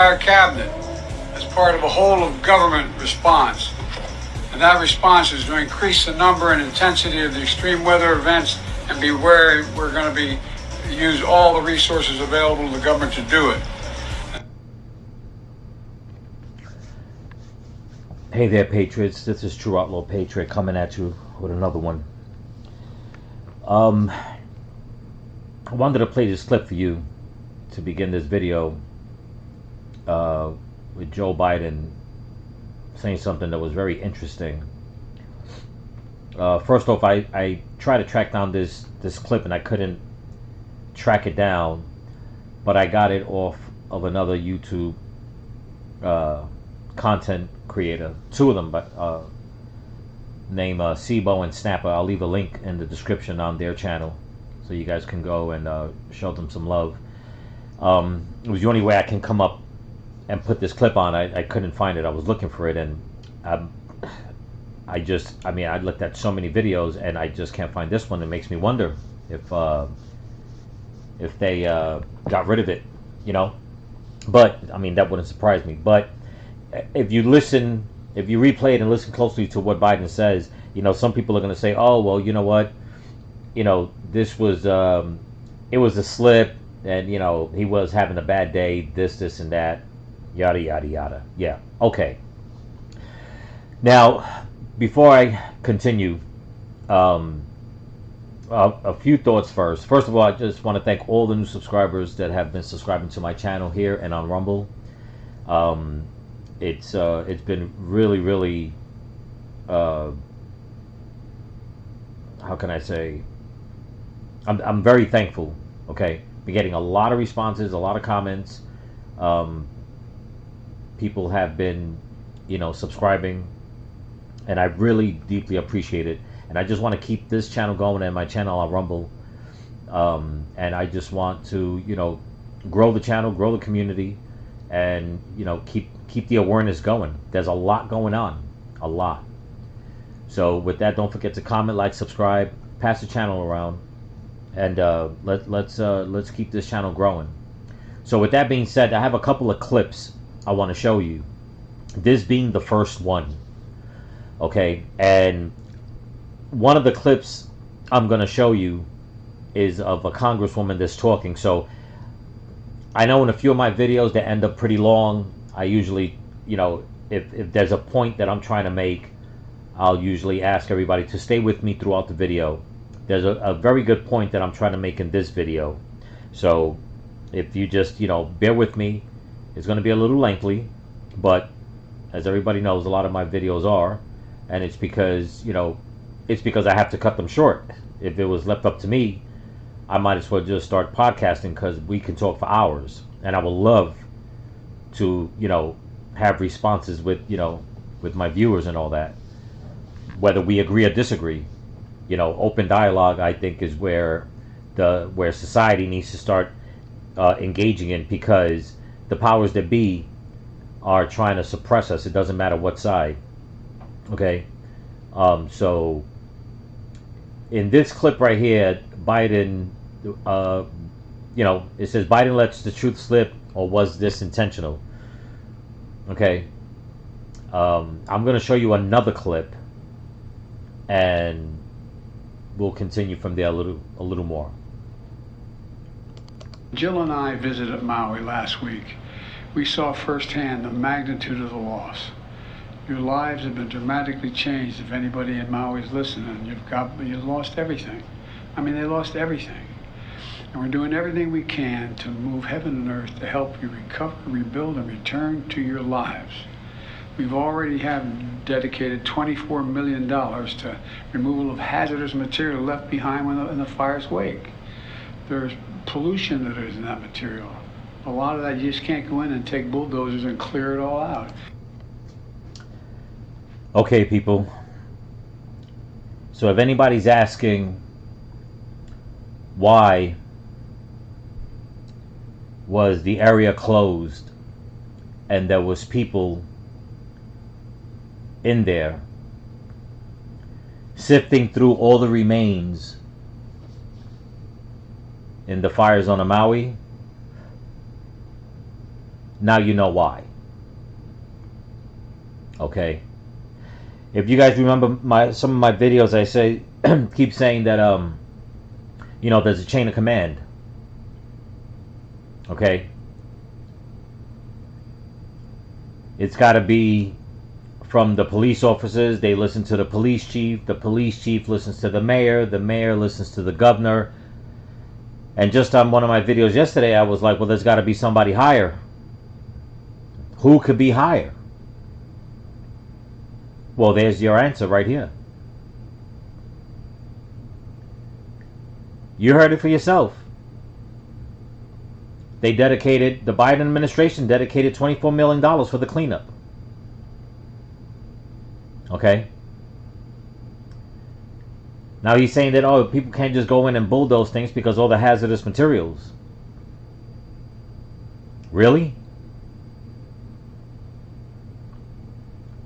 Our cabinet as part of a whole of government response. And that response is to increase the number and intensity of the extreme weather events and be wary we're going to be use all the resources available to the government to do it. Hey there, Patriots. This is True Outlaw Patriot coming at you with another one. I wanted to play this clip for you to begin this video with Joe Biden saying something that was very interesting. First off, I tried to track down this clip and I couldn't track it down, but I got it off of another YouTube content creator, two of them, but named Sibo and Snapper. I'll leave a link in the description on their channel so you guys can go and show them some love. It was the only way I can come up and put this clip on. I couldn't find it. I was looking for it, and I looked at so many videos and I just can't find this one. It makes me wonder if they got rid of it, you know. But I mean, that wouldn't surprise me. But if you replay it and listen closely to what Biden says, you know, some people are going to say, oh, well, you know what, you know, this was it was a slip, and you know, he was having a bad day, this and that, yada yada yada. Yeah, okay. Now, before I continue, a few thoughts first. First of all, I just want to thank all the new subscribers that have been subscribing to my channel here and on Rumble. It's been really how can I say, I'm very thankful. Okay, been getting a lot of responses, a lot of comments. People have been, you know, subscribing, and I really deeply appreciate it. And I just want to keep this channel going and my channel on Rumble. And I just want to, you know, grow the channel, grow the community, and, you know, keep the awareness going. There's a lot going on, a lot. So with that, don't forget to comment, like, subscribe, pass the channel around, and let's keep this channel growing. So with that being said, I have a couple of clips I want to show you. This being the first one, okay? And one of the clips I'm going to show you is of a congresswoman that's talking. So I know in a few of my videos that end up pretty long, I usually, you know, if there's a point that I'm trying to make, I'll usually ask everybody to stay with me throughout the video. There's a very good point that I'm trying to make in this video. So if you just, you know, bear with me, it's going to be a little lengthy, but as everybody knows, a lot of my videos are, and it's because, you know, it's because I have to cut them short. If it was left up to me, I might as well just start podcasting, because we can talk for hours, and I would love to, you know, have responses with, you know, with my viewers and all that, whether we agree or disagree. You know, open dialogue, I think, is where society needs to start engaging in, because the powers that be are trying to suppress us. It doesn't matter what side. Okay, so in this clip right here, Biden, you know, it says Biden lets the truth slip, or was this intentional? Okay, I'm going to show you another clip, and we'll continue from there a little more. Jill and I visited Maui last week. We saw firsthand the magnitude of the loss. Your lives have been dramatically changed. If anybody in Maui is listening, you've lost everything. I mean, they lost everything. And we're doing everything we can to move heaven and earth to help you recover, rebuild, and return to your lives. We've already have dedicated $24 million to removal of hazardous material left behind in the fire's wake. There's pollution that is in that material. A lot of that you just can't go in and take bulldozers and clear it all out. Okay, people. So if anybody's asking why was the area closed and there was people in there sifting through all the remains in the fires on Maui, Now you know why. Okay. If you guys remember some of my videos, I say keep saying that there's a chain of command. Okay. It's got to be from the police officers. They listen to the police chief listens to the mayor listens to the governor. And just on one of my videos yesterday, I was like, well, there's got to be somebody higher. Who could be higher? Well, there's your answer right here. You heard it for yourself. The Biden administration dedicated $24 million for the cleanup. Okay? Now he's saying that, people can't just go in and bulldoze things because all the hazardous materials. Really?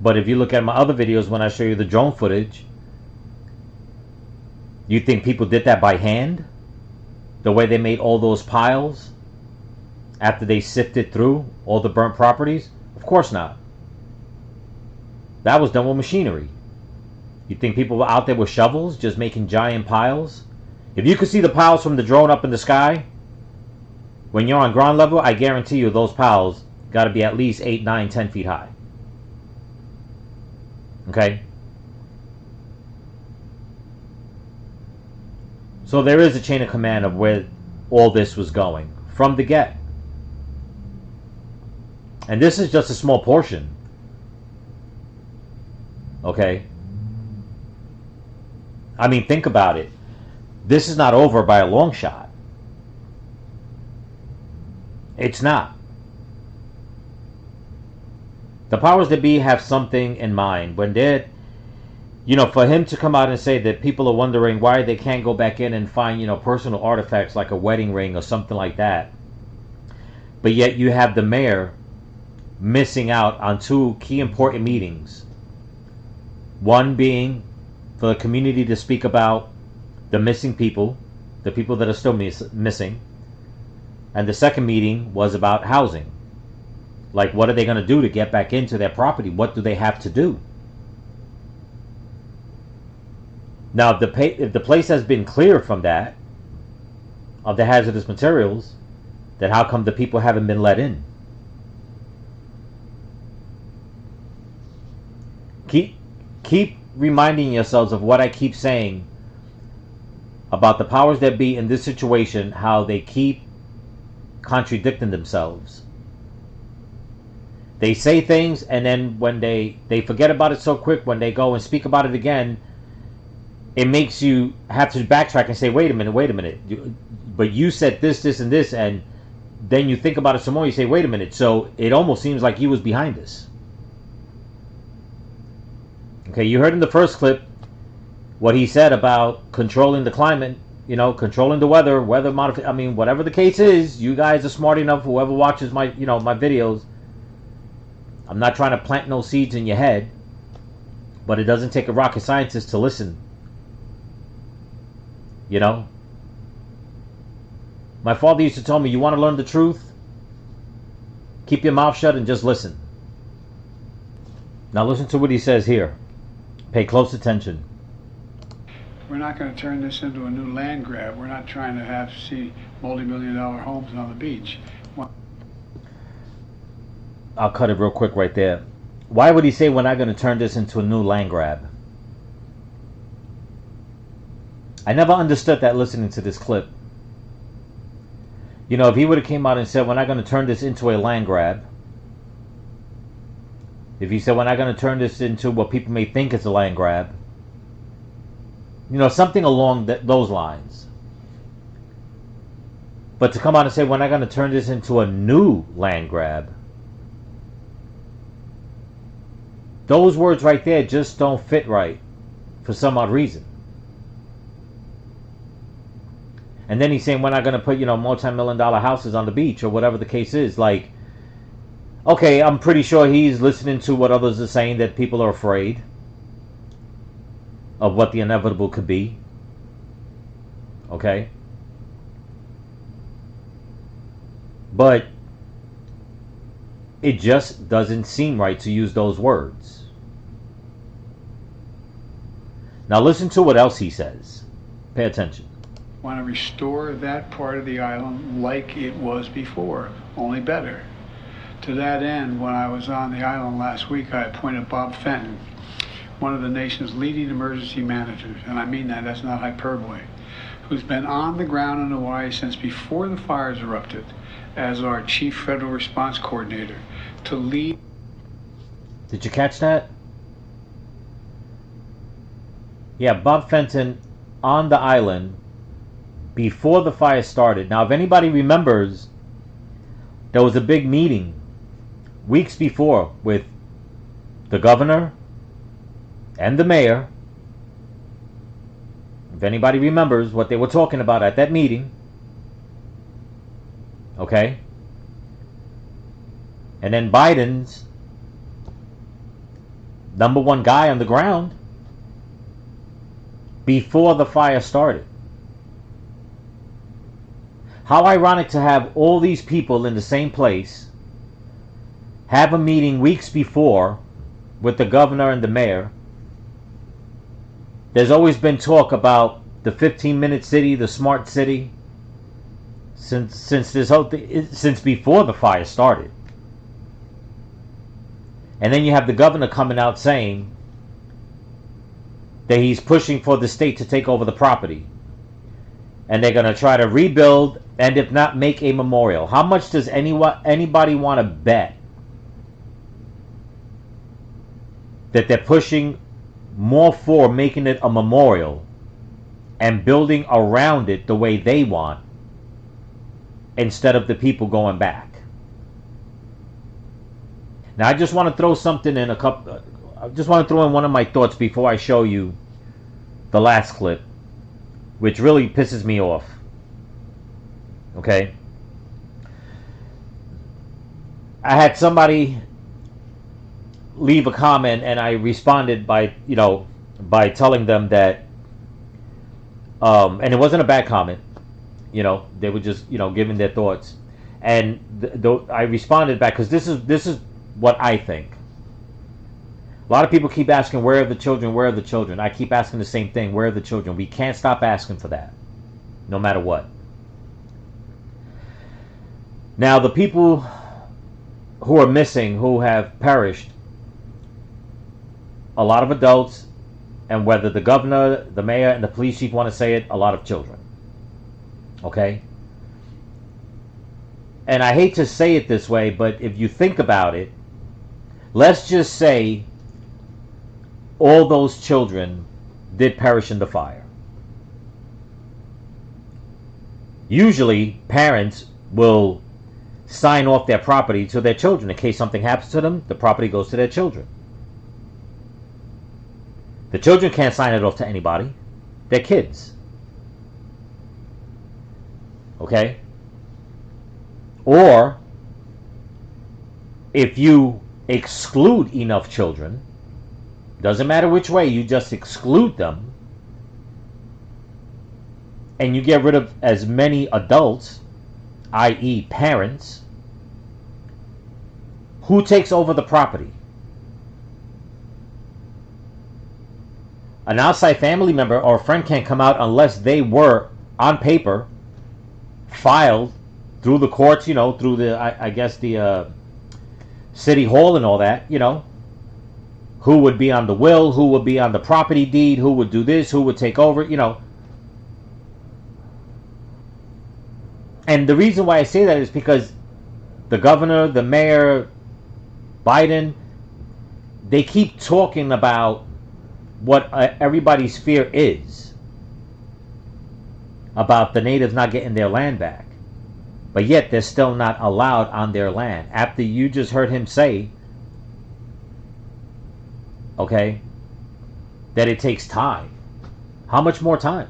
But if you look at my other videos when I show you the drone footage, you think people did that by hand? The way they made all those piles after they sifted through all the burnt properties? Of course not. That was done with machinery. You think people were out there with shovels just making giant piles? If you could see the piles from the drone up in the sky, when you're on ground level, I guarantee you those piles got to be at least 8, 9, 10 feet high. Okay? So there is a chain of command of where all this was going from the get. And this is just a small portion. Okay? I mean, think about it. This is not over by a long shot. It's not. The powers that be have something in mind. When they're, for him to come out and say that people are wondering why they can't go back in and find, personal artifacts like a wedding ring or something like that. But yet you have the mayor missing out on two key important meetings. One being for the community to speak about the missing people, the people that are still missing. And the second meeting was about housing. Like, what are they going to do to get back into their property? What do they have to do? Now, if the place has been clear from that, of the hazardous materials, then how come the people haven't been let in? Keep reminding yourselves of what I keep saying about the powers that be in this situation, how they keep contradicting themselves. They say things, and then when they forget about it so quick, when they go and speak about it again, it makes you have to backtrack and say, wait a minute, but you said this, and this, and then you think about it some more, you say, wait a minute, so it almost seems like you was behind this. Okay, you heard in the first clip what he said about controlling the climate, controlling the weather modification. I mean, whatever the case is, you guys are smart enough, whoever watches my videos. I'm not trying to plant no seeds in your head, but it doesn't take a rocket scientist to listen. My father used to tell me, you want to learn the truth? Keep your mouth shut and just listen. Now listen to what he says here. Pay close attention. We're not going to turn this into a new land grab. We're not trying to see multi-million-dollar homes on the beach. I'll cut it real quick right there. Why would he say we're not going to turn this into a new land grab? I never understood that listening to this clip. If he would have came out and said we're not going to turn this into a land grab, if he said we're not going to turn this into what people may think is a land grab, something along those lines. But to come out and say we're not going to turn this into a new land grab, those words right there just don't fit right for some odd reason. And then he's saying we're not going to put, multi-million-dollar houses on the beach or whatever the case is. Like, okay, I'm pretty sure he's listening to what others are saying, that people are afraid of what the inevitable could be. Okay? It just doesn't seem right to use those words. Now listen to what else he says. Pay attention. Want to restore that part of the island like it was before, only better. To that end, when I was on the island last week, I appointed Bob Fenton, one of the nation's leading emergency managers, and I mean that, that's not hyperbole, who's been on the ground in Hawaii since before the fires erupted as our chief federal response coordinator to lead. Did you catch that? Yeah, Bob Fenton on the island before the fire started. Now, if anybody remembers, there was a big meeting weeks before with the governor and the mayor. If anybody remembers what they were talking about at that meeting, okay? And then Biden's number one guy on the ground before the fire started. How ironic to have all these people in the same place, have a meeting weeks before with the governor and the mayor. There's always been talk about the 15-minute city, the smart city, since this whole thing, since before the fire started. And then you have the governor coming out saying that he's pushing for the state to take over the property. And they're going to try to rebuild, and if not, make a memorial. How much does anybody want to bet that they're pushing more for making it a memorial and building around it the way they want, instead of the people going back? Now, I just want to throw something in I just want to throw in one of my thoughts before I show you the last clip, which really pisses me off. Okay? I had somebody leave a comment, and I responded by telling them that, and it wasn't a bad comment. They were just, giving their thoughts. And I responded back, because this is what I think. A lot of people keep asking, where are the children? Where are the children? I keep asking the same thing. Where are the children? We can't stop asking for that, no matter what. Now, the people who are missing, who have perished, a lot of adults, and whether the governor, the mayor, and the police chief want to say it, a lot of children. Okay? And I hate to say it this way, but if you think about it, let's just say all those children did perish in the fire. Usually, parents will sign off their property to their children. In case something happens to them, the property goes to their children. The children can't sign it off to anybody. They're kids. Okay? Or, if you exclude enough children, doesn't matter which way, you just exclude them, and you get rid of as many adults, i.e. parents, who takes over the property? An outside family member or a friend can't come out unless they were, on paper, filed through the courts, through the, I guess, the city hall and all that, who would be on the will, who would be on the property deed, who would do this, who would take over, And the reason why I say that is because the governor, the mayor, Biden, they keep talking about what everybody's fear is about the natives not getting their land back. But yet they're still not allowed on their land. After you just heard him say, okay, that it takes time. How much more time?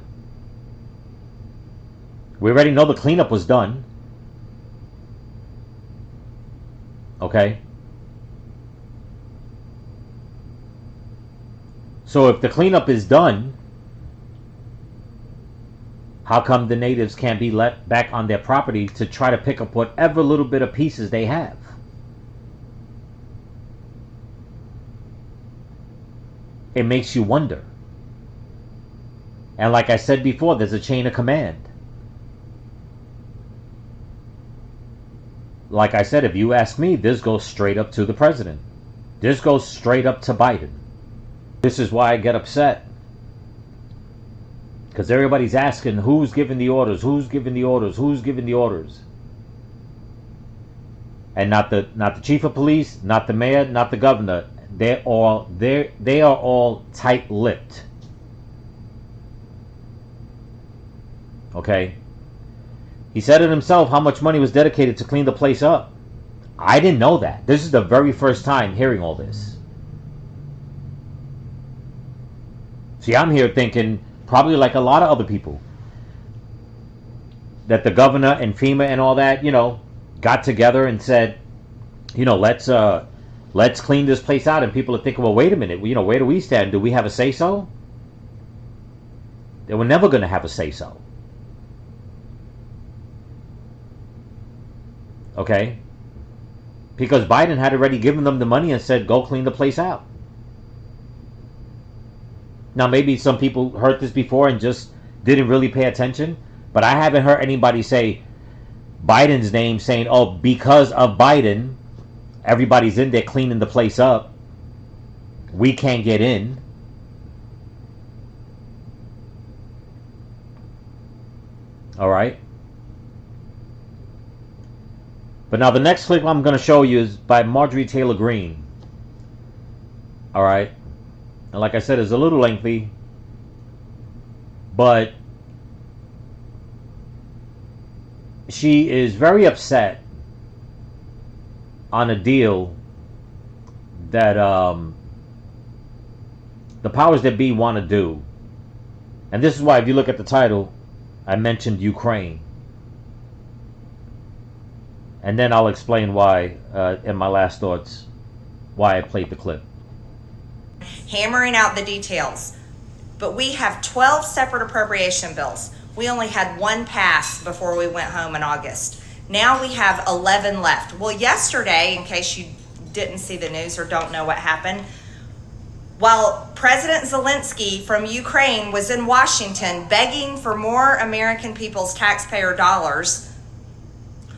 We already know the cleanup was done. Okay? So if the cleanup is done, how come the natives can't be let back on their property to try to pick up whatever little bit of pieces they have? it makes you wonder. And like I said before, there's a chain of command. Like I said, if you ask me, this goes straight up to the president. This goes straight up to Biden. This is why I get upset. Because everybody's asking, who's giving the orders? Who's giving the orders? Who's giving the orders? And not the chief of police, not the mayor, not the governor. They are all tight-lipped. Okay? He said it himself, how much money was dedicated to clean the place up. I didn't know that. This is the very first time hearing all this. See, I'm here thinking, probably like a lot of other people, that the governor and FEMA and all that, got together and said, let's clean this place out. And people are thinking, well, wait a minute, where do we stand? Do we have a say-so? They were never going to have a say-so. Okay? Because Biden had already given them the money and said, go clean the place out. Now, maybe some people heard this before and just didn't really pay attention. But I haven't heard anybody say Biden's name saying, oh, because of Biden, everybody's in there cleaning the place up. We can't get in. All right? But now the next clip I'm going to show you is by Marjorie Taylor Greene. All right? And like I said, it's a little lengthy. But she is very upset on a deal that the powers that be want to do. And this is why, if you look at the title, I mentioned Ukraine. And then I'll explain why, in my last thoughts, why I played the clip. Hammering out the details. But we have 12 separate appropriation bills. We only had one pass before we went home in August. Now we have 11 left. Well, yesterday, in case you didn't see the news or don't know what happened, while President Zelensky from Ukraine was in Washington begging for more American people's taxpayer dollars,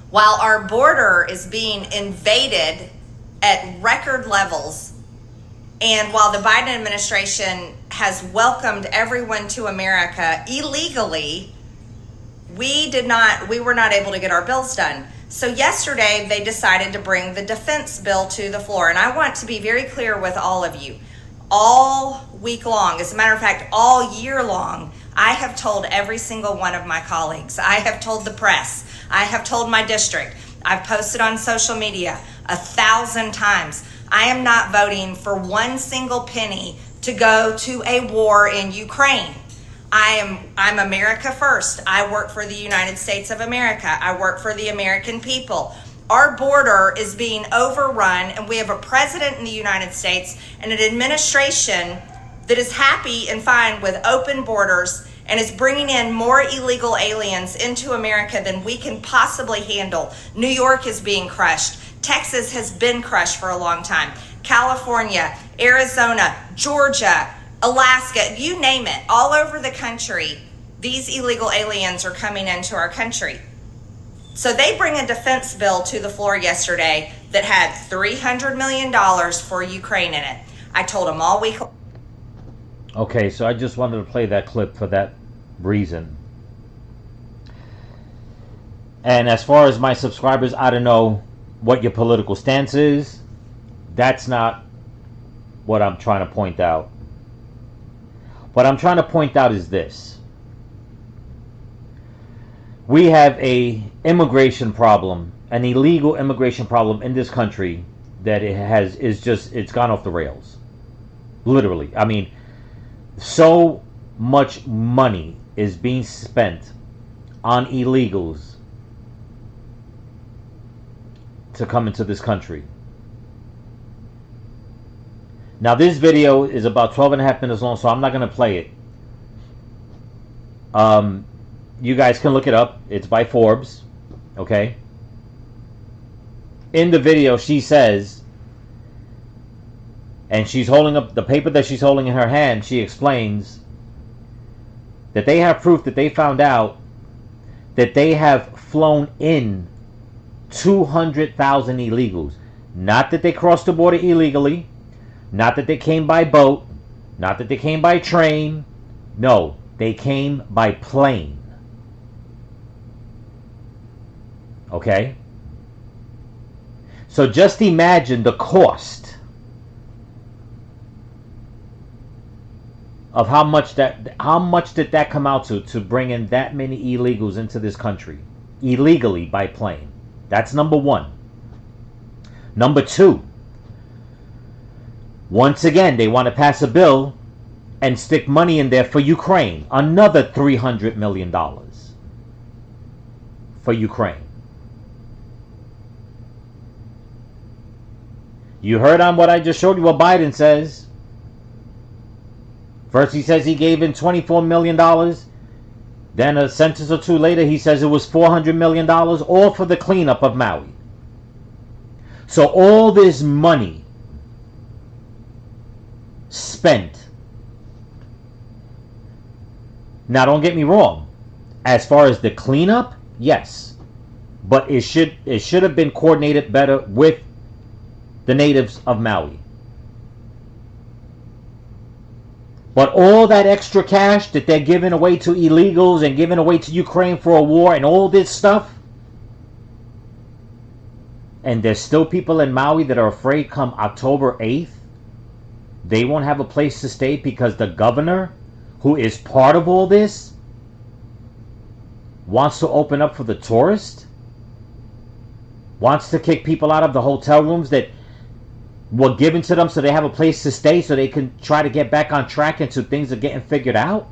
while our border is being invaded at record levels, and while the Biden administration has welcomed everyone to America illegally, we were not able to get our bills done. So yesterday they decided to bring the defense bill to the floor. And I want to be very clear with all of you. All week long, as a matter of fact, all year long, I have told every single one of my colleagues. I have told the press. I have told my district. I've posted on social media 1,000 times. I am not voting for one single penny to go to a war in Ukraine. I'm America first. I work for the United States of America. I work for the American people. Our border is being overrun, and we have a president in the United States and an administration that is happy and fine with open borders and is bringing in more illegal aliens into America than we can possibly handle. New York is being crushed. Texas has been crushed for a long time. California, Arizona, Georgia, Alaska, you name it, all over the country, these illegal aliens are coming into our country. So they bring a defense bill to the floor yesterday that had $300 million for Ukraine in it. I told them all week. Okay, so I just wanted to play that clip for that reason. And as far as my subscribers, I don't know what your political stance is. That's not what I'm trying to point out. What I'm trying to point out is this. We have a immigration problem, an illegal immigration problem in this country that it's gone off the rails. Literally. I mean, so much money is being spent on illegals to come into this country. Now, this video is about 12 and a half minutes long, so I'm not going to play it. You guys can look it up. It's by Forbes. Okay? In the video, she says and she's holding up the paper that she's holding in her hand. She explains that they have proof that they found out that they have flown in 200,000 illegals. Not that they crossed the border illegally, not that they came by boat, not that they came by train. No, they came by plane. Okay? So just imagine the cost of how much did that come out to bring in that many illegals into this country illegally by plane. That's number one. Number two, once again, they want to pass a bill and stick money in there for Ukraine. Another $300 million for Ukraine. You heard on what I just showed you what Biden says. First he says he gave in $24 million. Then a sentence or two later he says it was $400 million, all for the cleanup of Maui. So all this money spent. Now don't get me wrong. As far as the cleanup, yes. But it should have been coordinated better with the natives of Maui. But all that extra cash that they're giving away to illegals and giving away to Ukraine for a war and all this stuff, and there's still people in Maui that are afraid come October 8th, they won't have a place to stay because the governor, who is part of all this, wants to open up for the tourist, wants to kick people out of the hotel rooms that were given to them so they have a place to stay so they can try to get back on track until things are getting figured out.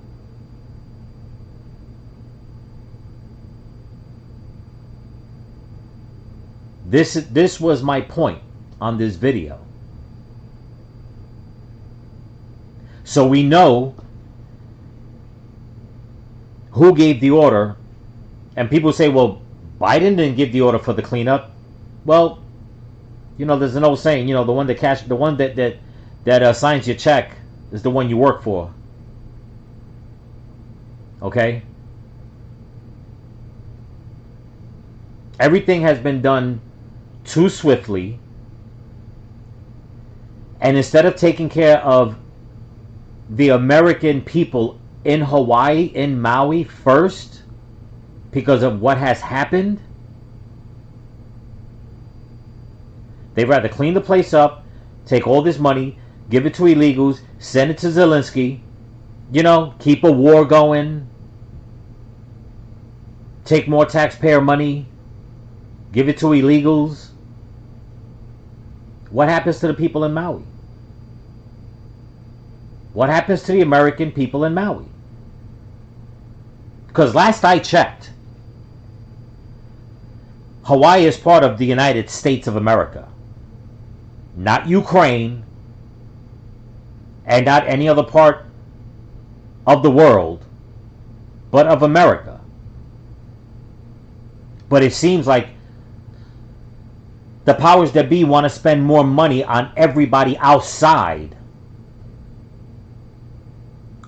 This was my point on this video. So we know who gave the order, and people say, well, Biden didn't give the order for the cleanup. Well, you know, there's an old saying, you know, the one that signs your check is the one you work for. Okay? Everything has been done too swiftly. And instead of taking care of the American people in Hawaii, in Maui first, because of what has happened, they'd rather clean the place up, take all this money, give it to illegals, send it to Zelensky, you know, keep a war going, take more taxpayer money, give it to illegals. What happens to the people in Maui? What happens to the American people in Maui? Because last I checked, Hawaii is part of the United States of America. Not Ukraine, and not any other part of the world, but of America. But it seems like the powers that be want to spend more money on everybody outside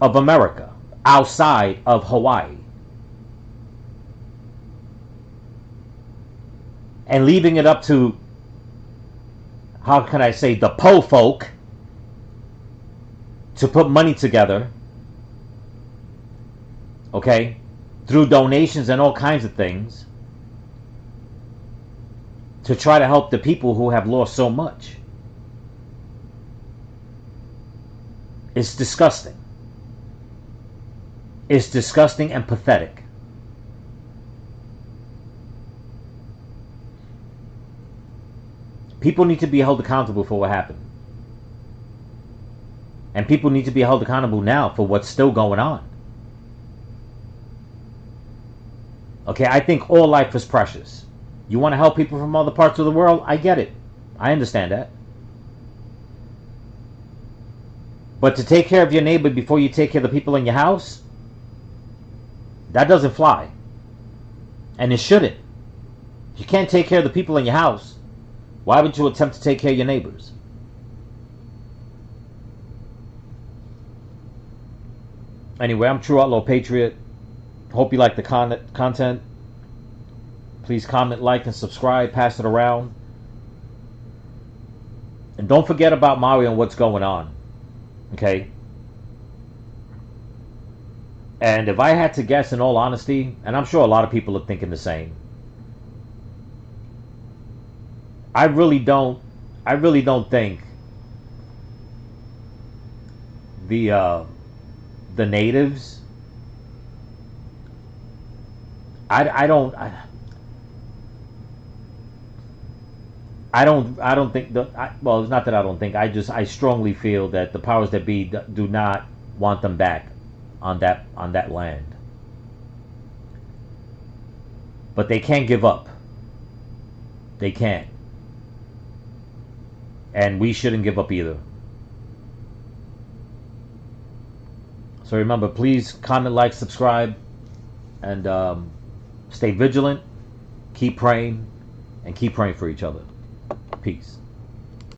of America, outside of Hawaii. And leaving it up to, how can I say, the po folk to put money together, okay, through donations and all kinds of things, to try to help the people who have lost so much. It's disgusting. It's disgusting and pathetic. People need to be held accountable for what happened. And people need to be held accountable now for what's still going on. Okay, I think all life is precious. You want to help people from other parts of the world? I get it. I understand that. But to take care of your neighbor before you take care of the people in your house, that doesn't fly. And it shouldn't. If you can't take care of the people in your house, why would you attempt to take care of your neighbors? Anyway, I'm True Outlaw Patriot. Hope you like the content. Please comment, like, and subscribe. Pass it around. And don't forget about Maui and what's going on. Okay? And if I had to guess, in all honesty, and I'm sure a lot of people are thinking the same, I really don't think the natives. I don't think well, it's not that I don't think. I strongly feel that the powers that be do not want them back on that land. But they can't give up. They can't. And we shouldn't give up either. So remember, please comment, like, subscribe, and stay vigilant. Keep praying, and keep praying for each other. Peace.